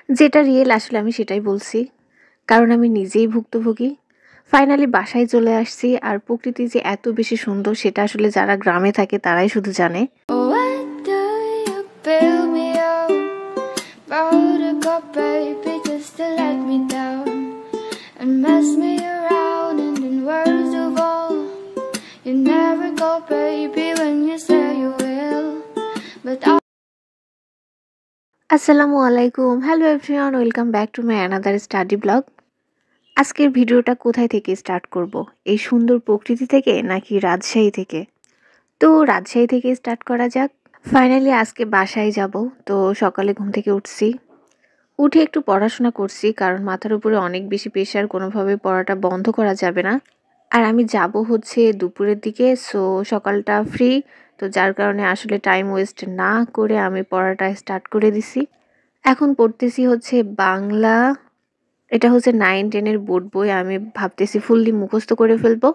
যেটা রিয়েল আসলে আমি সেটাই বলছি। কারণ আমি নিজেই ভুক্তভোগী। ফাইনালি বাসায় চলে আসছি আর প্রকৃতি যে এত বেশি সুন্দর সেটা আসলে যারা গ্রামে থাকে তারাই শুধু জানে। Why do you bail me out? Wrote a cup, baby, just to let me down and mess me around. And in words of all, you never go, baby, when you say you will. But আসসালামু আলাইকুম, hello everyone, welcome back to my another study blog. আজকের ভিডিওটা কোথায় থেকে start করব? এই সুন্দর প্রকৃতি থেকে নাকি রাজশাহী থেকে? তো রাজশাহী থেকে স্টার্ট করা যাক। ফাইনালি আজকে বাসায় যাব। তো সকালে ঘুম থেকে উঠছি, উঠে একটু পড়াশোনা করছি কারণ মাথার উপরে অনেক বেশি প্রেশার, কোনোভাবে পড়াটা বন্ধ করা যাবে না। আর আমি যাব হচ্ছে দুপুরের দিকে, সো সকালটা ফ্রি, তো যার কারণে আসলে টাইম ওয়েস্ট না করে আমি পড়াটা স্টার্ট করে দিছি। এখন পড়তেছি হচ্ছে বাংলা। এটা হচ্ছে 9-10 বোর্ড বই। আমি ভাবতেছি ফুললি মুখস্থ করে ফেলবো।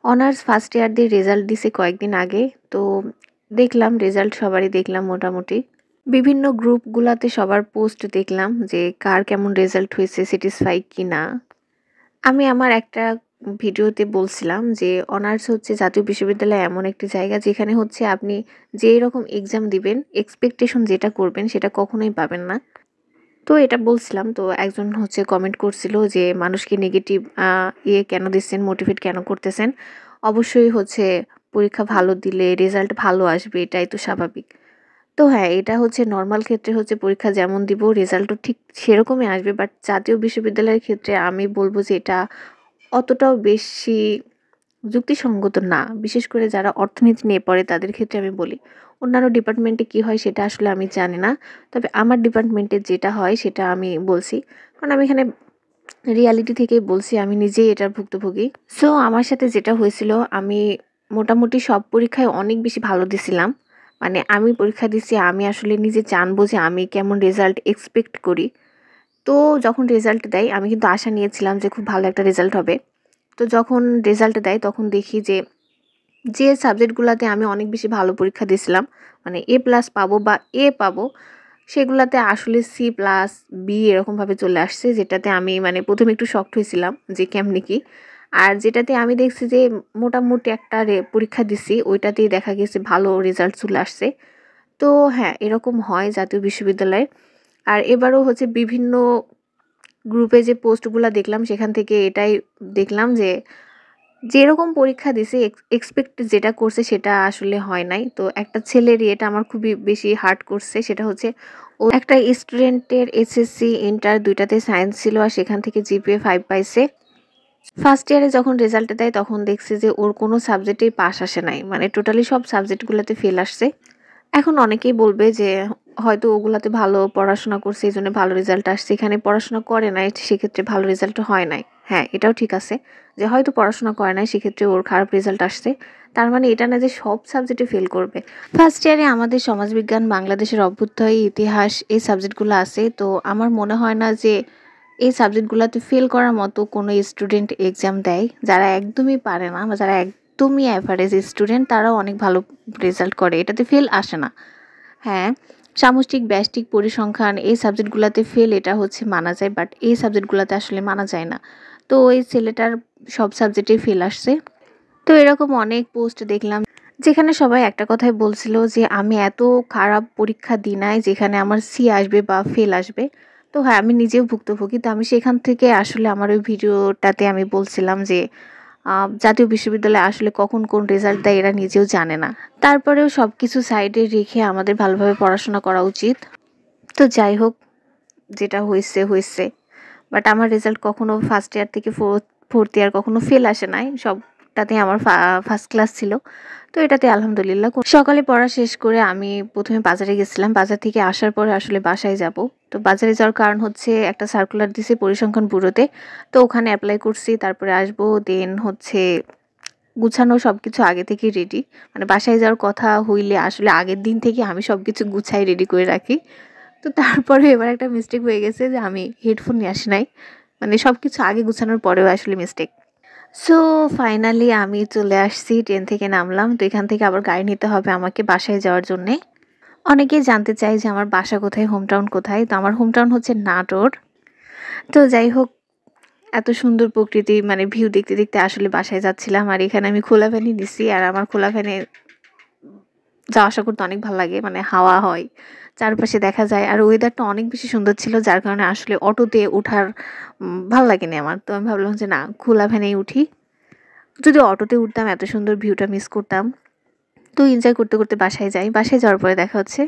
অনার্স ফার্স্ট ইয়ার দিয়ে রেজাল্ট দিছে কয়েকদিন আগে। তো দেখলাম রেজাল্ট সবারই দেখলাম মোটামুটি। বিভিন্ন গ্রুপগুলাতে সবার পোস্ট দেখলাম যে কার কেমন রেজাল্ট হয়েছে, স্যাটিসফাই কি না। আমি আমার একটা ভিডিওতে বলছিলাম যে অনার্স হচ্ছে জাতীয় বিশ্ববিদ্যালয় এমন একটি জায়গা যেখানে হচ্ছে আপনি যেই রকম এক্সাম দিবেন, এক্সপেকটেশন যেটা করবেন সেটা কখনোই পাবেন না। তো এটা বলছিলাম, তো একজন হচ্ছে কমেন্ট করছিল যে মানুষকে নেগেটিভ কেন দিচ্ছেন, মোটিভেট কেন করতেছেন? অবশ্যই হচ্ছে পরীক্ষা ভালো দিলে রেজাল্ট ভালো আসবে, এটাই তো স্বাভাবিক। তো হ্যাঁ, এটা হচ্ছে নরমাল ক্ষেত্রে হচ্ছে পরীক্ষা যেমন দিব রেজাল্টও ঠিক সেরকমই আসবে, বাট জাতীয় বিশ্ববিদ্যালয়ের ক্ষেত্রে আমি বলবো যে এটা অতটাও বেশি যুক্তিসঙ্গত না। বিশেষ করে যারা অর্থনীতি নিয়ে পড়ে তাদের ক্ষেত্রে আমি বলি। অন্যান্য ডিপার্টমেন্টে কি হয় সেটা আসলে আমি জানি না। তবে আমার ডিপার্টমেন্টে যেটা হয় সেটা আমি বলছি। কারণ আমি এখানে রিয়ালিটি থেকেই বলছি, আমি নিজেই এটার ভুক্তভোগী। সো আমার সাথে যেটা হয়েছিল, আমি মোটামুটি সব পরীক্ষায় অনেক বেশি ভালো দিছিলাম। মানে আমি পরীক্ষা দিছি, আমি আসলে নিজে জানবো যে আমি কেমন রেজাল্ট এক্সপেক্ট করি। তো যখন রেজাল্ট দেয় আমি কিন্তু আশা নিয়েছিলাম যে খুব ভালো একটা রেজাল্ট হবে। তো যখন রেজাল্ট দেয় তখন দেখি যে যে সাবজেক্টগুলোতে আমি অনেক বেশি ভালো পরীক্ষা দিয়েছিলাম, মানে A+ পাবো বা A পাবো, সেগুলাতে আসলে C+B এরকমভাবে চলে আসছে, যেটাতে আমি মানে প্রথমে একটু শকড হয়েছিলাম যে কেমনি কি। আর যেটাতে আমি দেখছি যে মোটামুটি একটা পরীক্ষা দিছি ওইটাতেই দেখা গেছে ভালো রেজাল্ট চলে আসছে। তো হ্যাঁ, এরকম হয় জাতীয় বিশ্ববিদ্যালয়ে। আর এবারও হচ্ছে বিভিন্ন গ্রুপে যে পোস্টগুলা দেখলাম সেখান থেকে এটাই দেখলাম যে যেরকম পরীক্ষা দিছে এক্সপেক্ট যেটা করছে সেটা আসলে হয় নাই। তো একটা ছেলেরই এটা আমার খুবই বেশি হার্ট করছে, সেটা হচ্ছে ও একটা স্টুডেন্টের এসএসসি ইন্টার দুইটাতে সায়েন্স ছিল আর সেখান থেকে জিপিএ 5 পাইছে। ফার্স্ট ইয়ারে যখন রেজাল্ট দেয় তখন দেখছে যে ওর কোনো সাবজেক্টেই পাস আসে নাই, মানে টোটালি সব সাবজেক্টগুলোতে ফেল আসছে। এখন অনেকেই বলবে যে হয়তো ওগুলাতে ভালো পড়াশোনা করছে এই জন্য ভালো রেজাল্ট আসছে, এখানে পড়াশোনা করে নাই সেক্ষেত্রে ভালো রেজাল্ট হয় নাই। হ্যাঁ, এটাও ঠিক আছে যে হয়তো পড়াশোনা করে নাই সেক্ষেত্রে ওর খারাপ রেজাল্ট আসছে। তার মানে এটা না যে সব সাবজেক্টে ফেল করবে। ফার্স্ট ইয়ারে আমাদের সমাজবিজ্ঞান, বাংলাদেশের অভ্যুদয়, ইতিহাস এই সাবজেক্টগুলো আছে। তো আমার মনে হয় না যে এই সাবজেক্টগুলোতে ফেল করার মতো কোনো স্টুডেন্ট এক্সাম দেয়। যারা একদমই পারে না বা যারা একদমই অ্যাভারেজ স্টুডেন্ট তারাও অনেক ভালো রেজাল্ট করে, এটাতে ফেল আসে না। হ্যাঁ, সামষ্টিক, ব্যষ্টিক, পরিসংখ্যান এই সাবজেক্টগুলোতে ফেল এটা হচ্ছে মানা যায়, বাট এই সাবজেক্টগুলোতে আসলে মানা যায় না। তো ওই ছেলেটার সব সাবজেক্টেই ফেল আসছে। তো এরকম অনেক পোস্ট দেখলাম যেখানে সবাই একটা কথাই বলছিল যে আমি এত খারাপ পরীক্ষা দিই নাই যেখানে আমার সি আসবে বা ফেল আসবে। তো হ্যাঁ, আমি নিজেও ভুক্তভোগী। তো আমি সেখান থেকে আসলে আমার ওই ভিডিওটাতে আমি বলছিলাম যে জাতীয় বিশ্ববিদ্যালয়ে আসলে কখন কোন রেজাল্ট দেয় এরা নিজেও জানে না। তারপরেও সব কিছু সাইডে রেখে আমাদের ভালোভাবে পড়াশোনা করা উচিত। তো যাই হোক, যেটা হয়েছে হয়েছে। বাট আমার রেজাল্ট কখনো ফার্স্ট ইয়ার থেকে ফোর্থ ইয়ার কখনো ফেল আসে নাই, সবটাতে আমার ফার্স্ট ক্লাস ছিল। তো এটাতে আলহামদুলিল্লাহ। সকালে পড়া শেষ করে আমি প্রথমে বাজারে গেছিলাম। বাজার থেকে আসার পরে আসলে বাসায় যাব। তো বাজারে যাওয়ার কারণ হচ্ছে একটা সার্কুলার দিছে পরিসংখ্যান ব্যুরোতে, তো ওখানে অ্যাপ্লাই করছি, তারপরে আসবো। দেন হচ্ছে গুছানো, সবকিছু আগে থেকেই রেডি। মানে বাসায় যাওয়ার কথা হইলে আসলে আগের দিন থেকে আমি সবকিছু গুছাই রেডি করে রাখি। তো তারপরে এবার একটা মিস্টেক হয়ে গেছে যে আমি হেডফোন নিয়ে আসি নাই। মানে সবকিছু আগে গুছানোর পরেও আসলে মিস্টেক। সো ফাইনালি আমি চলে আসছি, ট্রেন থেকে নামলাম। তো এখান থেকে আবার গাড়ি নিতে হবে আমাকে বাসায় যাওয়ার জন্যে। অনেকেই জানতে চায় যে আমার বাসা কোথায়, হোমটাউন কোথায়। তো আমার হোমটাউন হচ্ছে নাটোর। তো যাই হোক, এত সুন্দর প্রকৃতি মানে ভিউ দেখতে দেখতে আসলে বাসায় যাচ্ছিলাম। আর এখানে আমি খোলা ভ্যানই নিছি। আর আমার খোলা ভ্যানে যাওয়া আসা করতে অনেক ভাল লাগে, মানে হাওয়া হয়, চারপাশে দেখা যায়। আর ওয়েদারটা অনেক বেশি সুন্দর ছিল, যার কারণে আসলে অটোতে ওঠার ভাল লাগেনি আমার। তো আমি ভাবলাম যে না, খোলা ভ্যানেই উঠি। যদি অটোতে উঠতাম এত সুন্দর ভিউটা মিস করতাম। তো এনজয় করতে করতে বাসায় যাই। বাসায় যাওয়ার পরে দেখা হচ্ছে।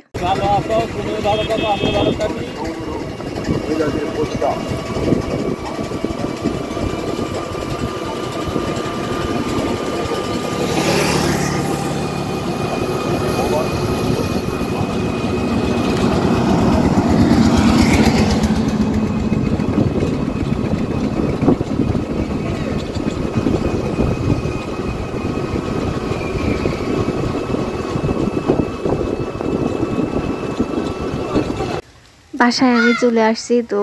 বাসায় আমি চলে আসছি। তো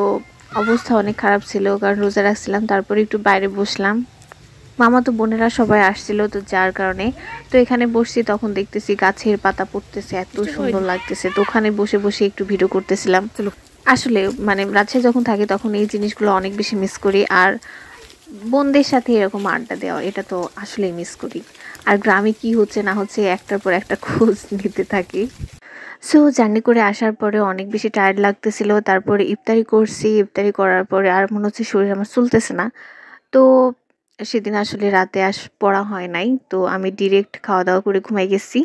অবস্থা অনেক খারাপ ছিল, কারণ রোজা রাখছিলাম। তারপরে একটু বাইরে বসলাম, মামাতো বোনেরা সবাই আসছিল, তো যার কারণে। তো এখানে বসছি, তখন দেখতেছি গাছের পাতা পড়তেছে, এত সুন্দর লাগতেছে। তো ওখানে বসে বসে একটু ভিডিও করতেছিলাম। আসলে মানে রাজশাহী যখন থাকি তখন এই জিনিসগুলো অনেক বেশি মিস করি। আর বোনদের সাথে এরকম আড্ডা দেওয়া, এটা তো আসলেই মিস করি। আর গ্রামে কি হচ্ছে না হচ্ছে একটার পর একটা খোঁজ নিতে থাকি। সো জার্নি করে আসার পরে অনেক বেশি টায়ার্ড লাগতেছিল। তারপরে ইফতারি করছি। ইফতারি করার পরে আর মনে হচ্ছে শরীর আমার চলতেছে না। তো সেদিন আসলে রাতে পড়া হয় নাই। তো আমি ডিরেক্ট খাওয়া দাওয়া করে ঘুমাই গেছি।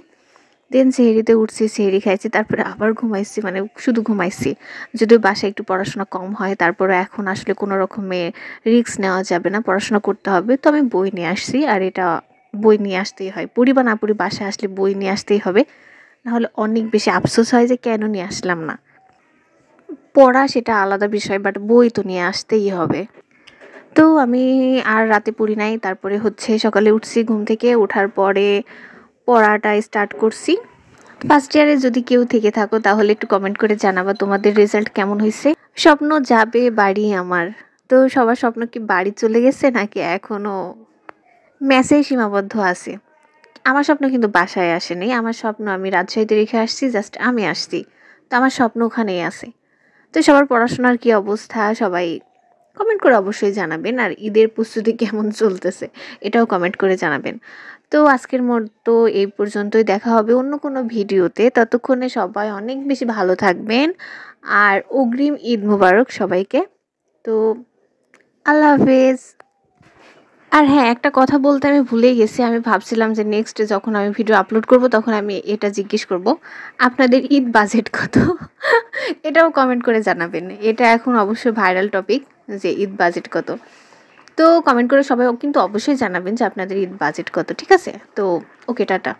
দেন সেহরিতে উঠছি, সেহরি খাইছি, তারপরে আবার ঘুমাইছি, মানে শুধু ঘুমাইছি। যদিও বাসায় একটু পড়াশোনা কম হয়, তারপরে এখন আসলে কোনো রকমে রিস্ক নেওয়া যাবে না, পড়াশোনা করতে হবে। তো আমি বই নিয়ে আসছি। আর এটা বই নিয়ে আসতেই হয়, পড়ি বা না পড়ি বাসায় আসলে বই নিয়ে আসতেই হবে। নাহলে অনেক বেশি আফসোস হয় যে কেন নিয়ে আসলাম না। পড়া সেটা আলাদা বিষয়, বাট বই তো নিয়ে আসতেই হবে। তো আমি আর রাতে পড়ি নাই। তারপরে হচ্ছে সকালে উঠছি, ঘুম থেকে ওঠার পরে পড়াটা স্টার্ট করছি। ফার্স্ট ইয়ারে যদি কেউ থেকে থাকো তাহলে একটু কমেন্ট করে জানাবা তোমাদের রেজাল্ট কেমন হয়েছে। স্বপ্ন যাবে বাড়ি আমার। তো সবার স্বপ্ন কি বাড়ি চলে গেছে নাকি এখনো মেসেই সীমাবদ্ধ আছে? আমার স্বপ্ন কিন্তু বাসায় আসেনি। আমার স্বপ্ন আমি রাজশাহীতে রেখে আসছি, জাস্ট আমি আসছি। তো আমার স্বপ্ন ওখানেই আছে। তো সবার পড়াশোনার কি অবস্থা সবাই কমেন্ট করে অবশ্যই জানাবেন। আর ঈদের প্রস্তুতি কেমন চলতেছে এটাও কমেন্ট করে জানাবেন। তো আজকের মতো এই পর্যন্তই, দেখা হবে অন্য কোনো ভিডিওতে। ততক্ষণে সবাই অনেক বেশি ভালো থাকবেন। আর অগ্রিম ঈদ মোবারক সবাইকে। তো আল্লাহ হাফেজ। আর হ্যাঁ, একটা কথা বলতে আমি ভুলেই গেছি। আমি ভাবছিলাম যে নেক্সট যখন আমি ভিডিও আপলোড করব তখন আমি এটা জিজ্ঞেস করব, আপনাদের ঈদ বাজেট কত? এটাও কমেন্ট করে জানাবেন। এটা এখন অবশ্যই ভাইরাল টপিক, যে ঈদ বাজেট কত। তো কমেন্ট করে সবাই কিন্তু অবশ্যই জানাবেন যে আপনাদের ঈদ বাজেট কত, ঠিক আছে? তো ওকে, টাটা।